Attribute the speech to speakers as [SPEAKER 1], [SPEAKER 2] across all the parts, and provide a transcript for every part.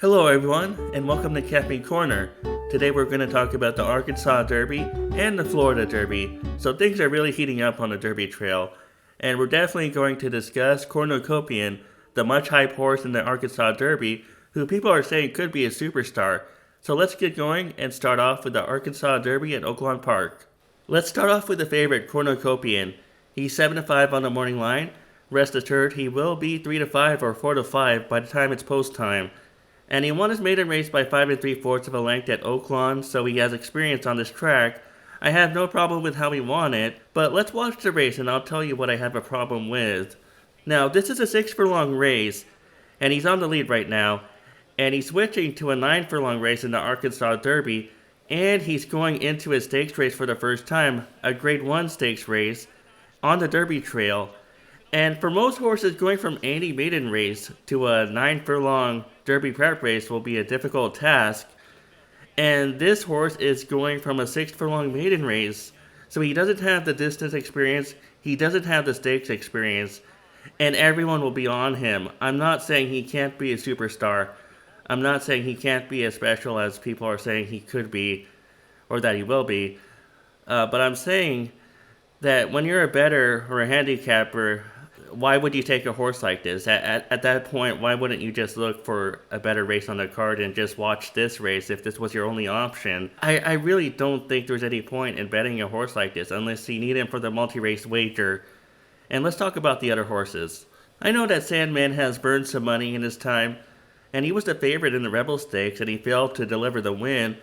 [SPEAKER 1] Hello everyone, and welcome to Caffeine Corner. Today we're going to talk about the Arkansas Derby and the Florida Derby. So things are really heating up on the Derby Trail. And we're definitely going to discuss Cornucopian, the much hyped horse in the Arkansas Derby, who people are saying could be a superstar. So let's get going and start off with the Arkansas Derby at Oaklawn Park. Let's start off with the favorite, Cornucopian. He's 7-5 on the morning line. Rest assured, he will be 3-5 or 4-5 by the time it's post time. And he won his maiden race by 5 3/4 of a length at Oaklawn, so he has experience on this track. I have no problem with how he won it, but let's watch the race and I'll tell you what I have a problem with. Now, this is a 6 furlong race, and he's on the lead right now, and he's switching to a 9 furlong race in the Arkansas Derby, and he's going into a stakes race for the first time, a Grade 1 stakes race, on the Derby Trail. And for most horses, going from any maiden race to a 9 furlong Derby prep race will be a difficult task. And this horse is going from a 6 furlong maiden race. So he doesn't have the distance experience, he doesn't have the stakes experience, and everyone will be on him. I'm not saying he can't be a superstar. I'm not saying he can't be as special as people are saying he could be, or that he will be. But I'm saying that when you're a bettor or a handicapper, why would you take a horse like this? At that point, why wouldn't you just look for a better race on the card and just watch this race if this was your only option? I really don't think there's any point in betting a horse like this unless you need him for the multi-race wager. And let's talk about the other horses. I know that Sandman has burned some money in his time, and he was the favorite in the Rebel Stakes and he failed to deliver the win,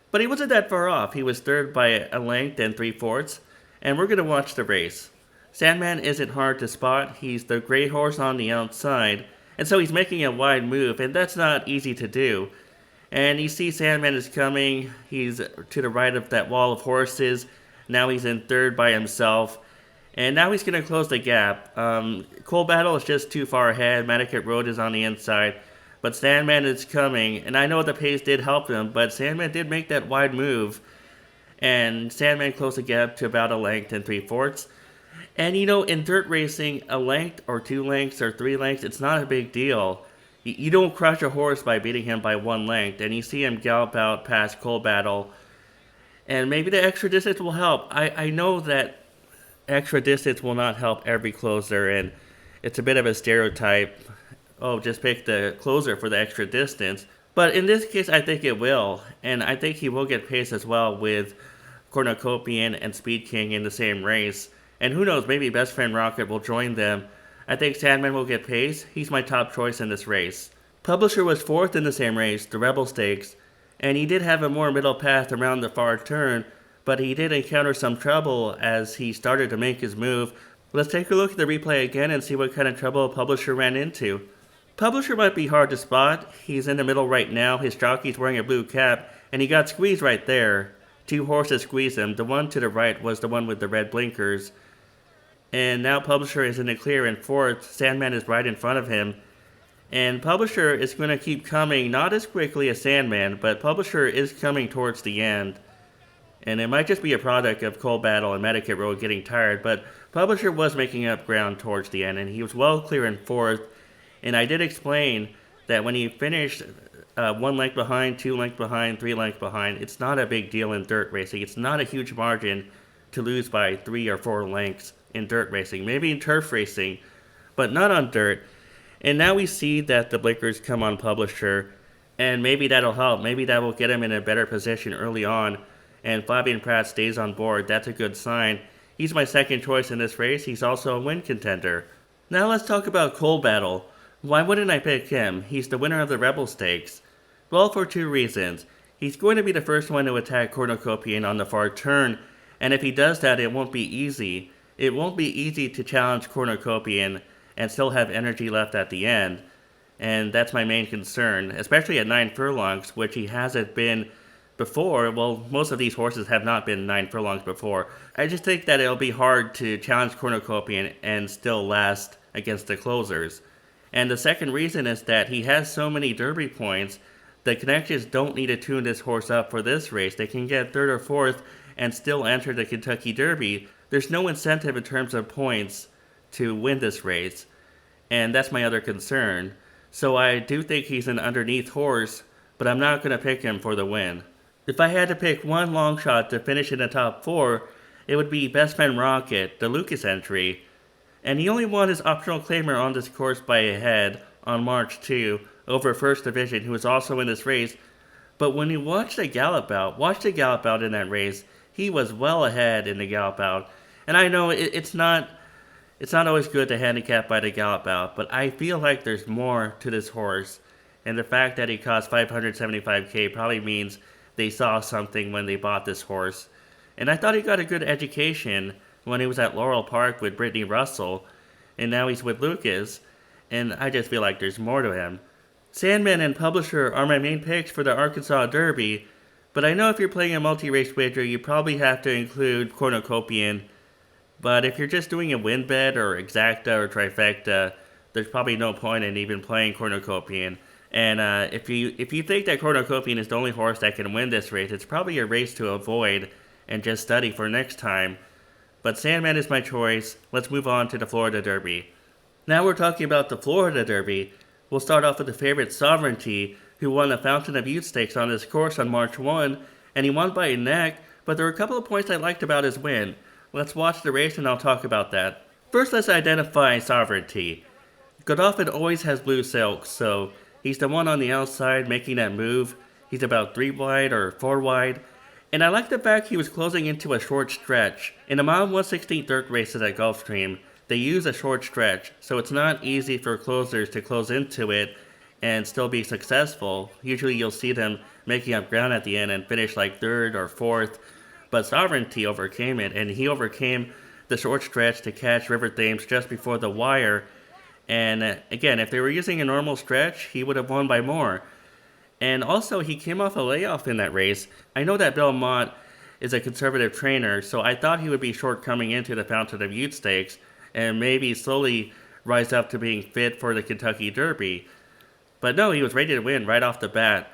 [SPEAKER 1] but he wasn't that far off. He was third by a length and 3/4, and we're going to watch the race. Sandman isn't hard to spot. He's the gray horse on the outside, and so he's making a wide move, and that's not easy to do. And you see Sandman is coming. He's to the right of that wall of horses. Now he's in third by himself, and now he's going to close the gap. Cold Battle is just too far ahead. Medicat Road is on the inside, but Sandman is coming, and I know the pace did help him, but Sandman did make that wide move, and Sandman closed the gap to about a length and 3/4. And you know, in dirt racing, a length or 2 lengths or 3 lengths, it's not a big deal. You don't crush a horse by beating him by 1 length, and you see him gallop out past Cold Battle. And maybe the extra distance will help. I know that extra distance will not help every closer, and it's a bit of a stereotype. Oh, just pick the closer for the extra distance. But in this case, I think it will, and I think he will get pace as well with Cornucopian and Speed King in the same race. And who knows, maybe Best Friend Rocket will join them. I think Sandman will get pace. He's my top choice in this race. Publisher was 4th in the same race, the Rebel Stakes, and he did have a more middle path around the far turn, but he did encounter some trouble as he started to make his move. Let's take a look at the replay again and see what kind of trouble Publisher ran into. Publisher might be hard to spot. He's in the middle right now. His jockey's wearing a blue cap, and he got squeezed right there. 2 horses squeezed him. The one to the right was the one with the red blinkers. And now Publisher is in the clear in 4th. Sandman is right in front of him. And Publisher is going to keep coming, not as quickly as Sandman, but Publisher is coming towards the end. And it might just be a product of Cold Battle and Medicat Road getting tired, but Publisher was making up ground towards the end, and he was well clear in 4th. And I did explain that when he finished 1 length behind, 2 lengths behind, 3 lengths behind, it's not a big deal in dirt racing. It's not a huge margin to lose by 3 or 4 lengths in dirt racing, maybe in turf racing, but not on dirt. And now we see that the blinkers come on Publisher, and maybe that'll help. Maybe that will get him in a better position early on, and Fabian Pratt stays on board. That's a good sign. He's my second choice in this race. He's also a win contender. Now let's talk about Cold Battle. Why wouldn't I pick him? He's the winner of the Rebel Stakes. Well, for 2 reasons. He's going to be the first one to attack Cornucopian on the far turn, and if he does that, it won't be easy. It won't be easy to challenge Cornucopian and still have energy left at the end. And that's my main concern, especially at 9 furlongs, which he hasn't been before. Well, most of these horses have not been 9 furlongs before. I just think that it'll be hard to challenge Cornucopian and still last against the closers. And the second reason is that he has so many Derby points, the connections don't need to tune this horse up for this race. They can get 3rd or 4th and still enter the Kentucky Derby. There's no incentive in terms of points to win this race, and that's my other concern. So I do think he's an underneath horse, but I'm not going to pick him for the win. If I had to pick one long shot to finish in the top 4, it would be Best Man Rocket, the Lucas entry. And he only won his optional claimer on this course by a head on March 2 over First Division, who was also in this race. But when you watch the gallop out in that race, he was well ahead in the gallop out. And I know it's not always good to handicap by the gallop out, but I feel like there's more to this horse. And the fact that he cost $575K probably means they saw something when they bought this horse. And I thought he got a good education when he was at Laurel Park with Brittany Russell, and now he's with Lucas, and I just feel like there's more to him. Sandman and Publisher are my main picks for the Arkansas Derby, but I know if you're playing a multi-race wager, you probably have to include Cornucopian. But if you're just doing a win bet or exacta or trifecta, there's probably no point in even playing Cornucopian. And if you think that Cornucopian is the only horse that can win this race, it's probably a race to avoid and just study for next time. But Sandman is my choice. Let's move on to the Florida Derby. Now we're talking about the Florida Derby. We'll start off with the favorite Sovereignty, who won the Fountain of Youth Stakes on this course on March 1, and he won by a neck, but there were a couple of points I liked about his win. Let's watch the race and I'll talk about that. First, let's identify Sovereignty. Godolphin always has blue silk, so he's the one on the outside making that move. He's about 3 wide or 4 wide. And I like the fact he was closing into a short stretch. In the mile 116 dirt races at Gulfstream, they use a short stretch, so it's not easy for closers to close into it and still be successful. Usually you'll see them making up ground at the end and finish like 3rd or 4th, but Sovereignty overcame it, and he overcame the short stretch to catch River Thames just before the wire. And again, if they were using a normal stretch, he would have won by more. And also, he came off a layoff in that race. I know that Belmont is a conservative trainer, so I thought he would be short coming into the Fountain of Youth Stakes and maybe slowly rise up to being fit for the Kentucky Derby. But no, he was ready to win right off the bat,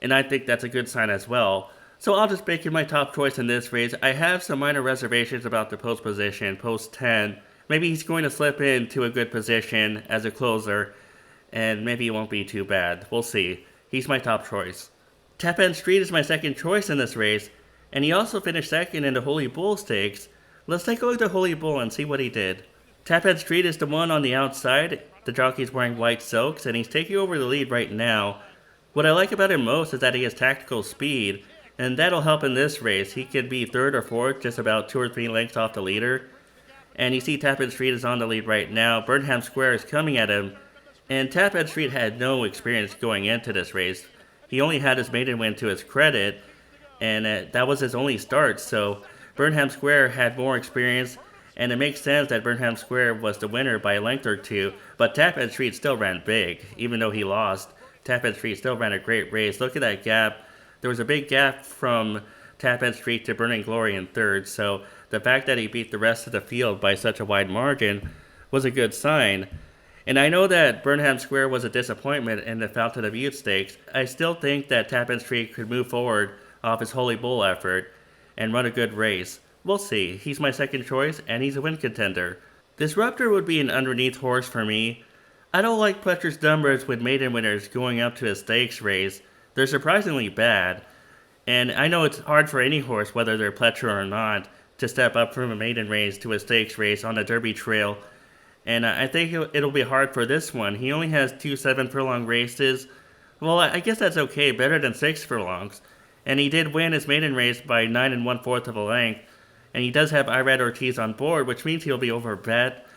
[SPEAKER 1] and I think that's a good sign as well. So I'll just make him my top choice in this race. I have some minor reservations about the post position, post 10. Maybe he's going to slip into a good position as a closer, and maybe it won't be too bad. We'll see. He's my top choice. Tap End Street is my second choice in this race, and he also finished second in the Holy Bull Stakes. Let's take a look at Holy Bull and see what he did. Tap End Street is the one on the outside. The jockey's wearing white silks, and he's taking over the lead right now. What I like about him most is that he has tactical speed, and that'll help in this race. He could be 3rd or 4th, just about 2 or 3 lengths off the leader. And you see Tap End Street is on the lead right now. Burnham Square is coming at him. And Tap End Street had no experience going into this race. He only had his maiden win to his credit, and that was his only start. So Burnham Square had more experience, and it makes sense that Burnham Square was the winner by a length or 2. But Tap End Street still ran big, even though he lost. Tap End Street still ran a great race. Look at that gap. There was a big gap from Tap End Street to Burning Glory in 3rd. So the fact that he beat the rest of the field by such a wide margin was a good sign. And I know that Burnham Square was a disappointment in the Fountain of Youth Stakes. I still think that Tap End Street could move forward off his Holy Bull effort and run a good race. We'll see. He's my second choice, and he's a win contender. Disruptor would be an underneath horse for me. I don't like Pletcher's numbers with maiden winners going up to a stakes race. They're surprisingly bad. And I know it's hard for any horse, whether they're Pletcher or not, to step up from a maiden race to a stakes race on a Derby trail. And I think it'll be hard for this one. He only has 2 7-furlong races. Well, I guess that's okay, better than 6 furlongs. And he did win his maiden race by 9 1/4 of a length. And he does have Irad Ortiz on board, which means he'll be over bet.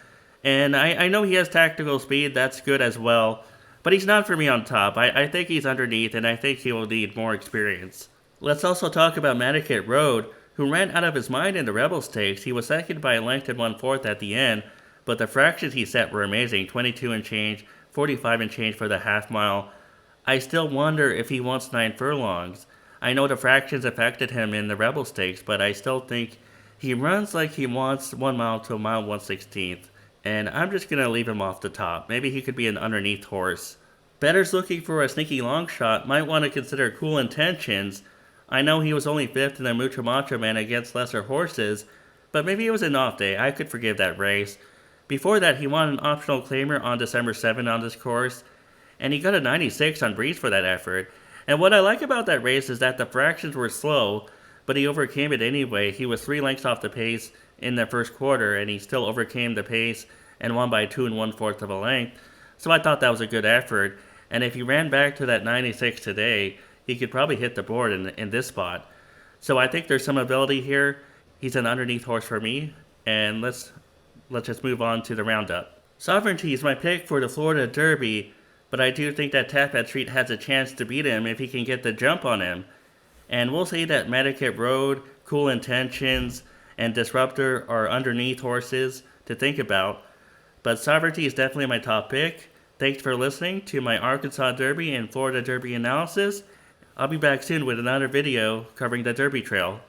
[SPEAKER 1] And I know he has tactical speed, that's good as well. But he's not for me on top. I think he's underneath, and I think he will need more experience. Let's also talk about Manicat Road, who ran out of his mind in the Rebel Stakes. He was second by a length and 1/4 at the end. But the fractions he set were amazing, 22 and change, 45 and change for the half mile. I still wonder if he wants 9 furlongs. I know the fractions affected him in the Rebel Stakes, but I still think he runs like he wants 1 mile to a mile 1/16. And I'm just going to leave him off the top. Maybe he could be an underneath horse. Bettors looking for a sneaky long shot might want to consider Cool Intentions. I know he was only 5th in the Mucho Macho Man against lesser horses, but maybe it was an off day. I could forgive that race. Before that, he won an optional claimer on December 7 on this course, and he got a 96 on Breeze for that effort. And what I like about that race is that the fractions were slow, but he overcame it anyway. He was 3 lengths off the pace in the first quarter, and he still overcame the pace and won by 2 1/4 of a length. So I thought that was a good effort. And if he ran back to that 96 today, he could probably hit the board in this spot. So I think there's some ability here. He's an underneath horse for me. And let's just move on to the roundup. Sovereignty is my pick for the Florida Derby, but I do think that Tappan Street has a chance to beat him if he can get the jump on him. And we'll say that Medicaid Road, Cool Intentions, and Disruptor are underneath horses to think about. But Sovereignty is definitely my top pick. Thanks for listening to my Arkansas Derby and Florida Derby analysis. I'll be back soon with another video covering the Derby Trail.